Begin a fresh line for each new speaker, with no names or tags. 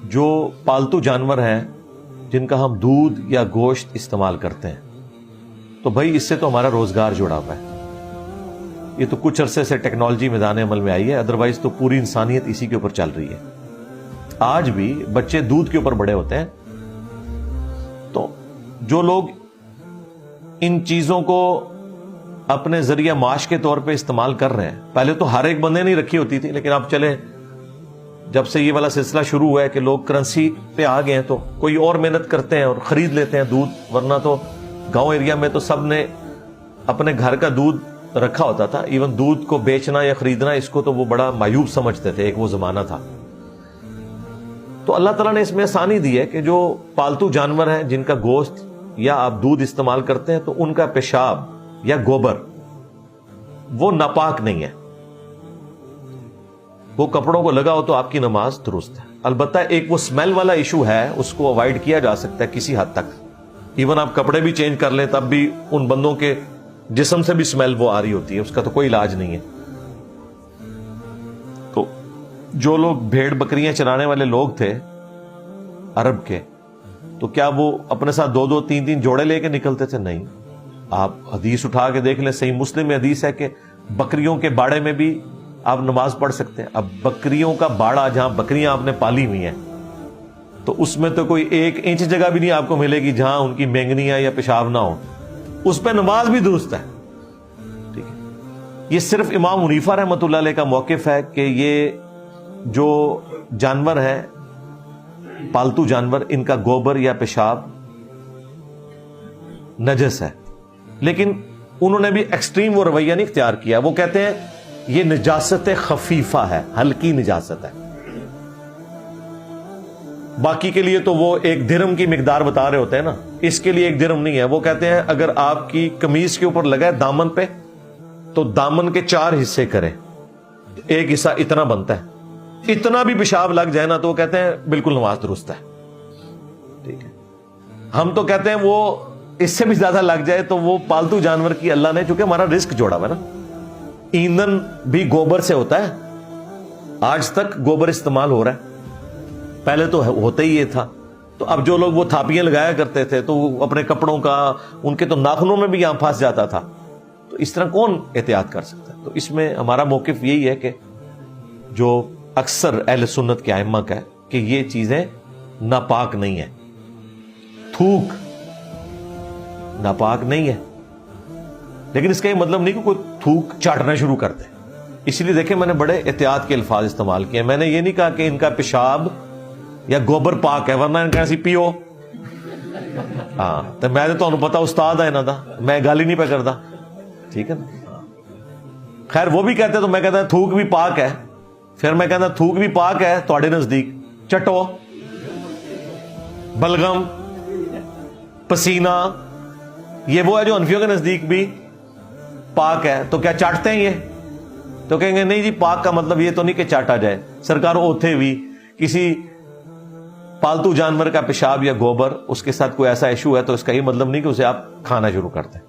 جو پالتو جانور ہیں جن کا ہم دودھ یا گوشت استعمال کرتے ہیں، تو بھائی اس سے تو ہمارا روزگار جڑا ہوا ہے. یہ تو کچھ عرصے سے ٹیکنالوجی میدان عمل میں آئی ہے، ادروائز تو پوری انسانیت اسی کے اوپر چل رہی ہے. آج بھی بچے دودھ کے اوپر بڑے ہوتے ہیں. تو جو لوگ ان چیزوں کو اپنے ذریعہ معاش کے طور پہ استعمال کر رہے ہیں، پہلے تو ہر ایک بندے نہیں رکھی ہوتی تھی، لیکن اب چلے جب سے یہ والا سلسلہ شروع ہوا ہے کہ لوگ کرنسی پہ آ گئے ہیں تو کوئی اور محنت کرتے ہیں اور خرید لیتے ہیں دودھ. ورنہ تو گاؤں ایریا میں تو سب نے اپنے گھر کا دودھ رکھا ہوتا تھا. ایون دودھ کو بیچنا یا خریدنا اس کو تو وہ بڑا معیوب سمجھتے تھے، ایک وہ زمانہ تھا. تو اللہ تعالیٰ نے اس میں آسانی دی ہے کہ جو پالتو جانور ہیں جن کا گوشت یا آپ دودھ استعمال کرتے ہیں تو ان کا پیشاب یا گوبر وہ ناپاک نہیں ہے. وہ کپڑوں کو لگا ہو تو آپ کی نماز درست ہے. البتہ ایک وہ اسمیل والا ایشو ہے، اس کو اوائڈ کیا جا سکتا ہے کسی حد تک. ایون آپ کپڑے بھی چینج کر لیں تب بھی ان بندوں کے جسم سے بھی اسمیل وہ آ رہی ہوتی ہے، اس کا تو کوئی علاج نہیں ہے. تو جو لوگ بھیڑ بکریاں چرانے والے لوگ تھے عرب کے، تو کیا وہ اپنے ساتھ دو دو تین تین جوڑے لے کے نکلتے تھے؟ نہیں. آپ حدیث اٹھا کے دیکھ لیں، صحیح مسلم میں حدیث ہے کہ بکریوں کے باڑے میں بھی آپ نماز پڑھ سکتے ہیں. اب بکریوں کا باڑا جہاں بکریاں آپ نے پالی ہوئی ہیں تو اس میں تو کوئی 1 انچ جگہ بھی نہیں آپ کو ملے گی جہاں ان کی مینگنیاں یا پیشاب نہ ہو. اس پہ نماز بھی درست ہے. ٹھیک ہے، یہ صرف امام حنیفہ رحمۃ اللہ علیہ کا موقف ہے کہ یہ جو جانور ہیں پالتو جانور، ان کا گوبر یا پیشاب نجس ہے. لیکن انہوں نے بھی ایکسٹریم وہ رویہ نہیں اختیار کیا. وہ کہتے ہیں یہ نجاست خفیفہ ہے، ہلکی نجاست ہے. باقی کے لیے تو وہ 1 درہم کی مقدار بتا رہے ہوتے ہیں نا، اس کے لیے 1 درہم نہیں ہے. وہ کہتے ہیں اگر آپ کی قمیض کے اوپر لگا ہے دامن پہ تو دامن کے 4 حصے کریں، 1 حصہ اتنا بنتا ہے. اتنا بھی پیشاب لگ جائے نا تو وہ کہتے ہیں بالکل نماز درست ہے. ٹھیک ہے، ہم تو کہتے ہیں وہ اس سے بھی زیادہ لگ جائے تو وہ پالتو جانور کی اللہ نے، چونکہ ہمارا رزق جوڑا ہوا ہے نا. ایندھن بھی گوبر سے ہوتا ہے، آج تک گوبر استعمال ہو رہا ہے. پہلے تو ہوتا ہی یہ تھا. تو اب جو لوگ وہ تھاپیاں لگایا کرتے تھے تو وہ اپنے کپڑوں کا، ان کے تو ناخنوں میں بھی یہاں پھنس جاتا تھا. تو اس طرح کون احتیاط کر سکتا ہے؟ تو اس میں ہمارا موقف یہی ہے کہ جو اکثر اہل سنت کے ائمہ کا ہے کہ یہ چیزیں ناپاک نہیں ہیں. تھوک ناپاک نہیں ہے، لیکن اس کا یہ مطلب نہیں کہ کوئی تھوک چاٹنا شروع کر دے. اسی لیے دیکھیں میں نے بڑے احتیاط کے الفاظ استعمال کیے. میں نے یہ نہیں کہا کہ ان کا پیشاب یا گوبر پاک ہے، ورنہ ان کا سی پیو. ہاں تو میں تو پتا استاد ہے انہاں دا، میں گل ہی نہیں پہ کرتا. ٹھیک ہے نا. خیر وہ بھی کہتے تو میں کہتا تھوک بھی پاک ہے. پھر میں کہتا تھوک بھی پاک ہے تواڈے نزدیک، چٹو، بلغم، پسینہ، یہ وہ ہے جو حنفیوں کے نزدیک بھی پاک ہے. تو کیا چاٹتے ہیں یہ؟ تو کہیں گے نہیں جی پاک کا مطلب یہ تو نہیں کہ چاٹا جائے. سرکار اوتھے بھی کسی پالتو جانور کا پیشاب یا گوبر اس کے ساتھ کوئی ایسا ایشو ہے تو اس کا یہ مطلب نہیں کہ اسے آپ کھانا شروع کرتے ہیں.